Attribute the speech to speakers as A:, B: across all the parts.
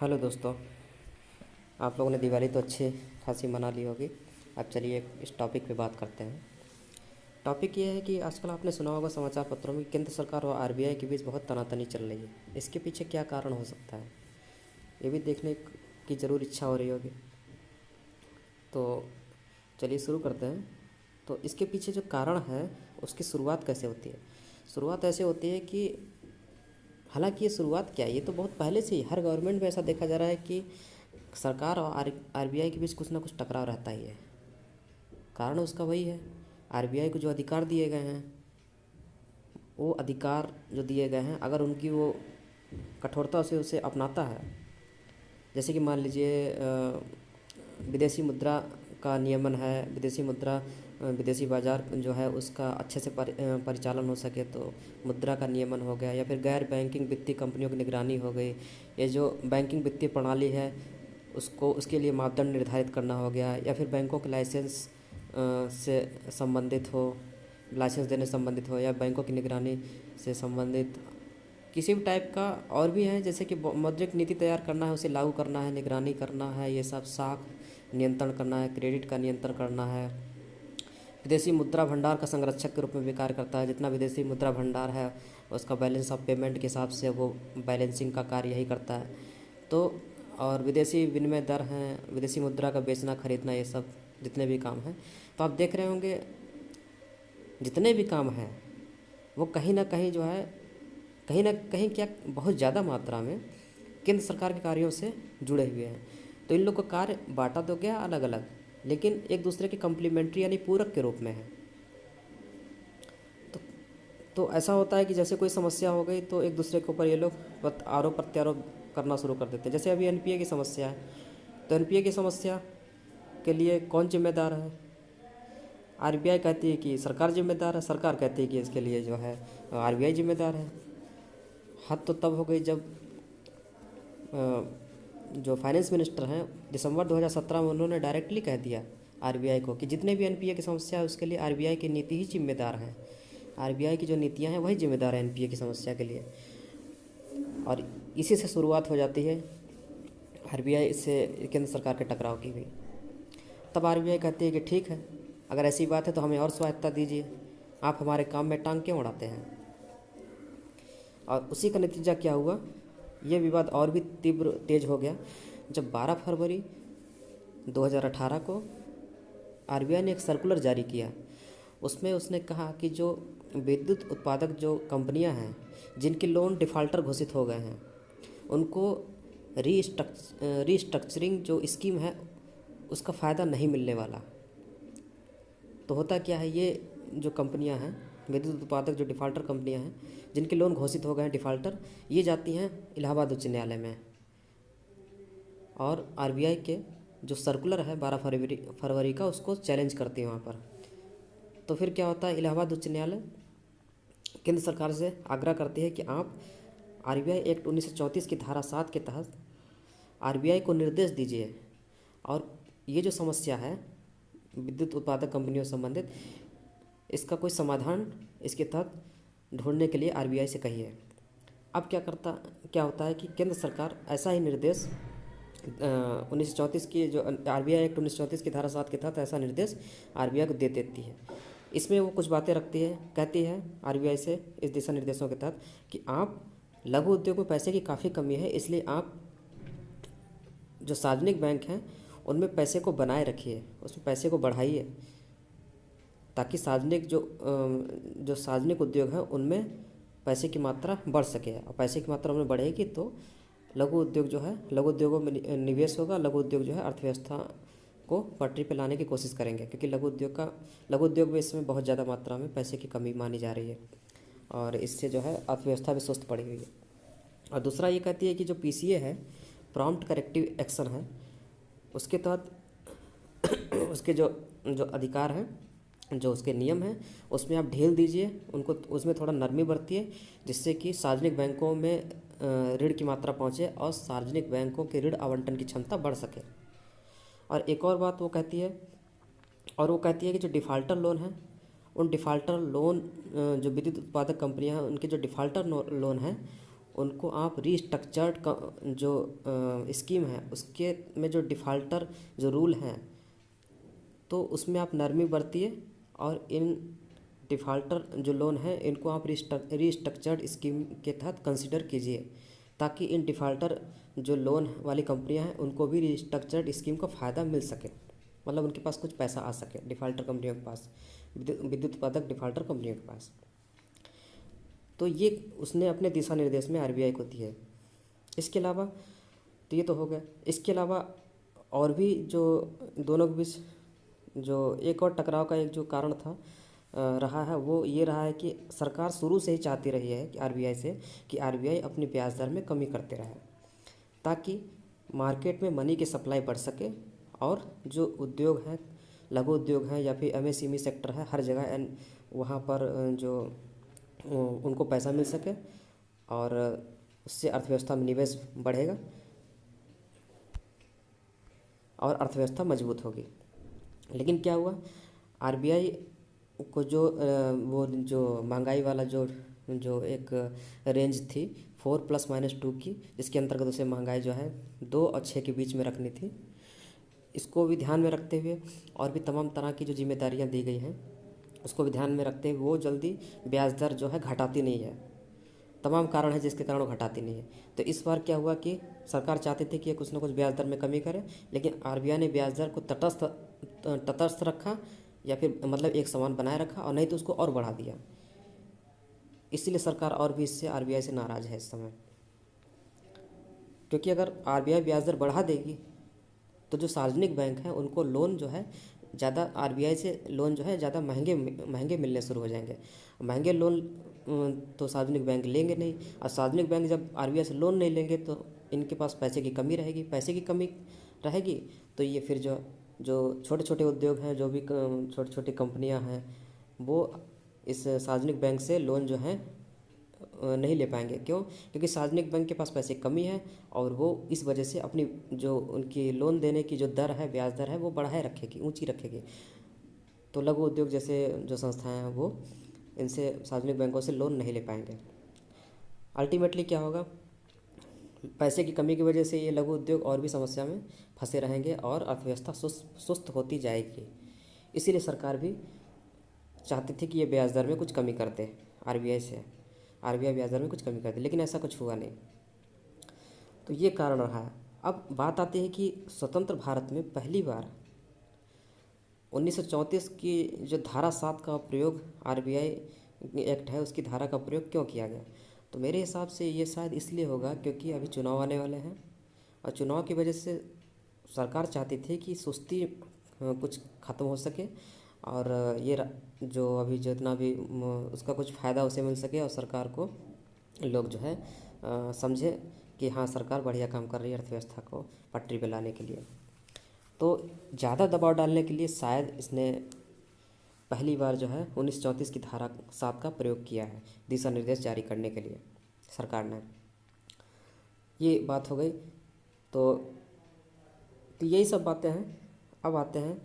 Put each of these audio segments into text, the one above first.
A: Hello दोस्तों। आप लोगों ने दिवाली तो अच्छी खासी मना ली होगी। अब चलिए इस टॉपिक पे बात करते हैं। टॉपिक ये है कि आजकल आपने सुना होगा समाचार पत्रों में केंद्र सरकार और आरबीआई के बीच बहुत तनातनी चल रही है। इसके पीछे क्या कारण हो सकता है, ये भी देखने की ज़रूर इच्छा हो रही होगी। तो चलिए शुरू करते हैं। तो इसके पीछे जो कारण है उसकी शुरुआत कैसे होती है। शुरुआत ऐसे होती है कि हालांकि ये शुरुआत क्या है, ये तो बहुत पहले से ही हर गवर्नमेंट में ऐसा देखा जा रहा है कि सरकार और आरबीआई के बीच कुछ ना कुछ टकराव रहता ही है। कारण उसका वही है, आरबीआई को जो अधिकार दिए गए हैं, वो अधिकार जो दिए गए हैं अगर उनकी वो कठोरता से उसे अपनाता है, जैसे कि मान लीजिए विदेशी मुद्रा का नियमन है, विदेशी मुद्रा विदेशी बाज़ार जो है उसका अच्छे से परिचालन हो सके तो मुद्रा का नियमन हो गया, या फिर गैर बैंकिंग वित्तीय कंपनियों की निगरानी हो गई। ये जो बैंकिंग वित्तीय प्रणाली है उसको उसके लिए मापदंड निर्धारित करना हो गया, या फिर बैंकों के लाइसेंस से संबंधित हो, लाइसेंस देने से संबंधित हो, या बैंकों की निगरानी से संबंधित किसी भी टाइप का और भी है, जैसे कि मौद्रिक नीति तैयार करना है, उसे लागू करना है, निगरानी करना है, ये सब साख नियंत्रण करना है, क्रेडिट का नियंत्रण करना है। विदेशी मुद्रा भंडार का संरक्षक के रूप में भी कार्य करता है। जितना विदेशी मुद्रा भंडार है उसका बैलेंस ऑफ पेमेंट के हिसाब से वो बैलेंसिंग का कार्य यही करता है। तो और विदेशी विनिमय दर हैं, विदेशी मुद्रा का बेचना खरीदना, ये सब जितने भी काम हैं, तो आप देख रहे होंगे जितने भी काम हैं वो कहीं ना कहीं जो है, कहीं ना कहीं क्या बहुत ज़्यादा मात्रा में केंद्र सरकार के कार्यों से जुड़े हुए हैं। तो इन लोग का कार्य बांटा तो गया अलग अलग, लेकिन एक दूसरे के कम्प्लीमेंट्री यानी पूरक के रूप में है। तो तो ऐसा होता है कि जैसे कोई समस्या हो गई तो एक दूसरे के ऊपर ये लोग आरोप प्रत्यारोप करना शुरू कर देते हैं। जैसे अभी एनपीए की समस्या है, तो एनपीए की समस्या के लिए कौन जिम्मेदार है? आरबीआई कहती है कि सरकार जिम्मेदार है, सरकार कहती है कि इसके लिए जो है आरबीआई जिम्मेदार है। हद तो तब हो गई जब जो फाइनेंस मिनिस्टर हैं दिसंबर 2017 में उन्होंने डायरेक्टली कह दिया आरबीआई को कि जितने भी एनपीए की समस्या है उसके लिए आरबीआई की नीति ही जिम्मेदार है। आरबीआई की जो नीतियां हैं वही जिम्मेदार है एनपीए की समस्या के लिए। और इसी से शुरुआत हो जाती है आरबीआई से केंद्र सरकार के टकराव की भी। तब आरबीआई कहती है कि ठीक है, अगर ऐसी बात है तो हमें और स्वायत्ता दीजिए, आप हमारे काम में टांग क्यों अड़ाते हैं। और उसी का नतीजा क्या हुआ, ये विवाद और भी तीव्र तेज हो गया जब 12 फरवरी 2018 को आरबीआई ने एक सर्कुलर जारी किया। उसमें उसने कहा कि जो विद्युत उत्पादक जो कंपनियां हैं जिनके लोन डिफ़ाल्टर घोषित हो गए हैं उनको रीस्ट्रक्चरिंग जो स्कीम है उसका फ़ायदा नहीं मिलने वाला। तो होता क्या है, ये जो कंपनियां हैं विद्युत उत्पादक जो डिफ़ाल्टर कंपनियां हैं जिनके लोन घोषित हो गए हैं डिफ़ाल्टर, ये जाती हैं इलाहाबाद उच्च न्यायालय में और आरबीआई के जो सर्कुलर है 12 फरवरी का उसको चैलेंज करती है वहाँ पर। तो फिर क्या होता है, इलाहाबाद उच्च न्यायालय केंद्र सरकार से आग्रह करती है कि आप आरबीआई एक्ट 1934 की धारा 7 के तहत आरबीआई को निर्देश दीजिए और ये जो समस्या है विद्युत उत्पादक कंपनियों से संबंधित, इसका कोई समाधान इसके तहत ढूंढने के लिए आरबीआई से कहिए। अब क्या होता है कि केंद्र सरकार ऐसा ही निर्देश 1934 की जो आरबीआई एक्ट 1934 की धारा 7 के तहत ऐसा निर्देश आरबीआई को दे देती है। इसमें वो कुछ बातें रखती है, कहती है आरबीआई से इस दिशा निर्देशों के तहत कि आप लघु उद्योग में पैसे की काफ़ी कमी है, इसलिए आप जो सार्वजनिक बैंक हैं उनमें पैसे को बनाए रखिए, उसमें पैसे को बढ़ाइए ताकि सार्वजनिक जो सार्वजनिक उद्योग हैं उनमें पैसे की मात्रा बढ़ सके। और पैसे की मात्रा उनमें बढ़ेगी तो लघु उद्योग जो है, लघु उद्योगों में निवेश होगा, लघु उद्योग जो है अर्थव्यवस्था को पटरी पर लाने की कोशिश करेंगे, क्योंकि लघु उद्योग में इसमें बहुत ज़्यादा मात्रा में पैसे की कमी मानी जा रही है और इससे जो है अर्थव्यवस्था भी सुस्त पड़ी हुई है। और दूसरा ये कहती है कि जो पीसीए है, प्रॉम्प्ट करेक्टिव एक्शन है, उसके तहत उसके जो जो अधिकार हैं, जो उसके नियम हैं, उसमें आप ढील दीजिए उनको, उसमें थोड़ा नरमी बरतिए जिससे कि सार्वजनिक बैंकों में ऋण की मात्रा पहुंचे और सार्वजनिक बैंकों के ऋण आवंटन की क्षमता बढ़ सके। और एक और बात वो कहती है, कि जो डिफ़ाल्टर लोन हैं उन डिफ़ाल्टर लोन जो विद्युत उत्पादक कंपनियां हैं उनके जो डिफ़ाल्टर लोन हैं उनको आप रीस्ट्रक्चर्ड जो स्कीम है उसके में जो डिफ़ाल्टर जो रूल हैं तो उसमें आप नरमी बरतिए और इन डिफ़ाल्टर जो लोन हैं इनको आप रीस्ट्रक्चर्ड स्कीम के तहत कंसिडर कीजिए, ताकि इन डिफ़ाल्टर जो लोन वाली कंपनियां हैं उनको भी रीस्ट्रक्चर्ड स्कीम का फ़ायदा मिल सके, मतलब उनके पास कुछ पैसा आ सके डिफ़ाल्टर कंपनियों के पास, विद्युत उत्पादक डिफ़ाल्टर कंपनियों के पास। तो ये उसने अपने दिशा निर्देश में आरबीआई को दिए। इसके अलावा तो ये तो हो गया, इसके अलावा और भी जो दोनों के बीच जो एक और टकराव का एक जो कारण था रहा है वो ये रहा है कि सरकार शुरू से ही चाहती रही है कि आरबीआई से कि आरबीआई अपनी ब्याज दर में कमी करते रहे, ताकि मार्केट में मनी की सप्लाई बढ़ सके और जो उद्योग हैं, लघु उद्योग हैं या फिर एमएसएमई सेक्टर है, हर जगह वहाँ पर जो उनको पैसा मिल सके और उससे अर्थव्यवस्था में निवेश बढ़ेगा और अर्थव्यवस्था मजबूत होगी। लेकिन क्या हुआ, आरबीआई को जो वो जो महंगाई वाला जो जो एक रेंज थी 4+-2 की, जिसके अंतर्गत उसे महंगाई जो है 2 और 6 के बीच में रखनी थी, इसको भी ध्यान में रखते हुए और भी तमाम तरह की जो जिम्मेदारियां दी गई हैं उसको भी ध्यान में रखते हुए वो जल्दी ब्याज दर जो है घटाती नहीं है। तमाम कारण है जिसके कारण वो घटाती नहीं है। तो इस बार क्या हुआ कि सरकार चाहती थी कि कुछ ना कुछ ब्याज दर में कमी करे, लेकिन आरबीआई ने ब्याज दर को तटस्थ रखा या फिर मतलब एक समान बनाए रखा और नहीं तो उसको और बढ़ा दिया। इसीलिए सरकार और भी इससे आरबीआई से नाराज़ है इस समय, क्योंकि अगर आरबीआई ब्याज दर बढ़ा देगी तो जो सार्वजनिक बैंक हैं उनको लोन जो है ज़्यादा, आरबीआई से लोन जो है ज़्यादा महंगे महंगे मिलने शुरू हो जाएंगे। महंगे लोन तो सार्वजनिक बैंक लेंगे नहीं, और सार्वजनिक बैंक जब आरबीआई से लोन नहीं लेंगे तो इनके पास पैसे की कमी रहेगी, पैसे की कमी रहेगी तो ये फिर जो जो छोटे छोटे उद्योग हैं, जो भी छोटी छोटी कंपनियां हैं, वो इस सार्वजनिक बैंक से लोन जो है नहीं ले पाएंगे। क्यों? क्योंकि सार्वजनिक बैंक के पास पैसे की कमी है और वो इस वजह से अपनी जो उनकी लोन देने की जो दर है, ब्याज दर है, वो बढ़ाए रखेगी, ऊंची रखेगी। तो लघु उद्योग जैसे जो संस्थाएं हैं वो इनसे सार्वजनिक बैंकों से लोन नहीं ले पाएंगे। अल्टीमेटली क्या होगा, पैसे की कमी की वजह से ये लघु उद्योग और भी समस्या में फंसे रहेंगे और अर्थव्यवस्था सुस्त होती जाएगी। इसीलिए सरकार भी चाहती थी कि ये ब्याज दर में कुछ कमी कर दे, आरबीआई ब्याज दर में कुछ कमी कर दे, लेकिन ऐसा कुछ हुआ नहीं। तो ये कारण रहा है। अब बात आती है कि स्वतंत्र भारत में पहली बार 1934 की जो धारा 7 का प्रयोग, आरबीआई एक्ट है उसकी धारा का प्रयोग क्यों किया गया? तो मेरे हिसाब से ये शायद इसलिए होगा क्योंकि अभी चुनाव आने वाले हैं और चुनाव की वजह से सरकार चाहती थी कि सुस्ती कुछ ख़त्म हो सके और ये जो अभी जितना भी उसका कुछ फ़ायदा उसे मिल सके और सरकार को लोग जो है समझे कि हाँ सरकार बढ़िया काम कर रही है अर्थव्यवस्था को पटरी पे लाने के लिए। तो ज़्यादा दबाव डालने के लिए शायद इसने पहली बार जो है 1934 की धारा 7 का प्रयोग किया है दिशा निर्देश जारी करने के लिए सरकार ने। ये बात हो गई। तो यही सब बातें हैं। अब आते हैं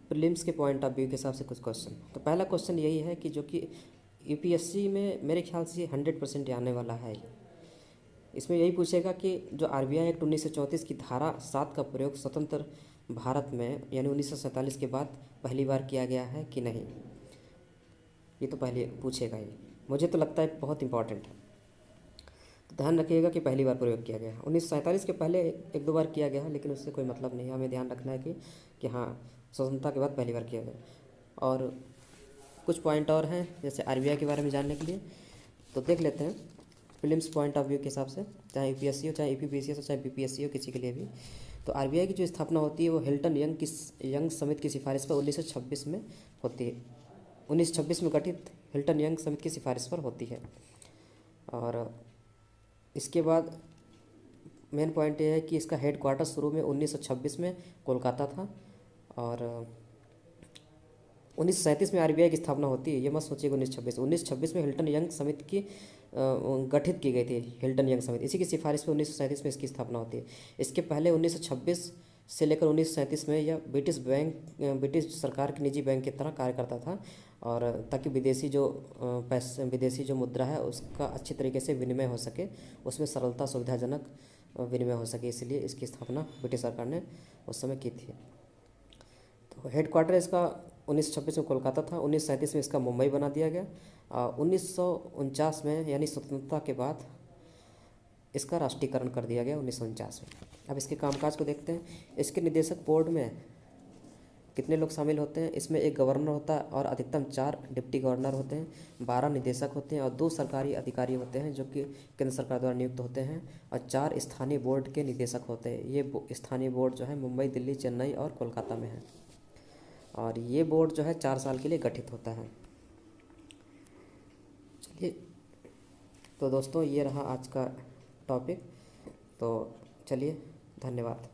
A: प्रीलिम्स के पॉइंट ऑफ व्यू के हिसाब से कुछ क्वेश्चन। तो पहला क्वेश्चन यही है कि जो कि यूपीएससी में मेरे ख्याल से 100% आने वाला है। इसमें यही पूछेगा कि जो आरबीआई एक्ट 1934 की धारा 7 का प्रयोग स्वतंत्र भारत में यानी 1947 के बाद पहली बार किया गया है कि नहीं, ये तो पहले पूछेगा ही। मुझे तो लगता है बहुत इंपॉर्टेंट है, तो ध्यान रखिएगा कि पहली बार प्रयोग किया गया है। 1947 के पहले एक दो बार किया गया है, लेकिन उससे कोई मतलब नहीं है। हमें ध्यान रखना है कि हाँ स्वतंत्रता के बाद पहली बार किया गया। और कुछ पॉइंट और हैं जैसे आरबीआई के बारे में जानने के लिए, तो देख लेते हैं प्रीलिम्स पॉइंट ऑफ व्यू के हिसाब से, चाहे यूपीएससी हो, चाहे यूपीपीएससी हो, चाहे बीपीएससी हो, किसी के लिए भी। तो आरबीआई की जो स्थापना होती है वो हिल्टन यंग समिति की सिफारिश पर 1926 में होती है। 1926 में गठित हिल्टन यंग समिति की सिफारिश पर होती है। और इसके बाद मेन पॉइंट ये है कि इसका हेड क्वार्टर शुरू में 1926 में कोलकाता था और 1937 में आरबीआई की स्थापना होती है। ये मत सोचिएगा 1926 में हिल्टन यंग समिति की गठित की गई थी। हिल्टन यंग समिति इसी की सिफारिश पे 1937 में इसकी स्थापना होती है। इसके पहले 1926 से लेकर 1937 में यह ब्रिटिश सरकार के निजी बैंक की तरह कार्य करता था, और ताकि विदेशी जो मुद्रा है उसका अच्छी तरीके से विनिमय हो सके, उसमें सरलता सुविधाजनक विनिमय हो सके, इसलिए इसकी स्थापना ब्रिटिश सरकार ने उस समय की थी। तो हेडक्वार्टर इसका 1926 में कोलकाता था, 1937 में इसका मुंबई बना दिया गया, 1949 में यानी स्वतंत्रता के बाद इसका राष्ट्रीयकरण कर दिया गया 1949 में। अब इसके कामकाज को देखते हैं। इसके निदेशक बोर्ड में कितने लोग शामिल होते हैं? इसमें एक गवर्नर होता है और अधिकतम 4 डिप्टी गवर्नर होते हैं, 12 निदेशक होते हैं और 2 सरकारी अधिकारी होते हैं जो कि केंद्र सरकार द्वारा नियुक्त होते हैं, और 4 स्थानीय बोर्ड के निदेशक होते हैं। ये स्थानीय बोर्ड जो है मुंबई, दिल्ली, चेन्नई और कोलकाता में है, और ये बोर्ड जो है 4 साल के लिए गठित होता है। चलिए, तो दोस्तों ये रहा आज का टॉपिक। तो चलिए, धन्यवाद।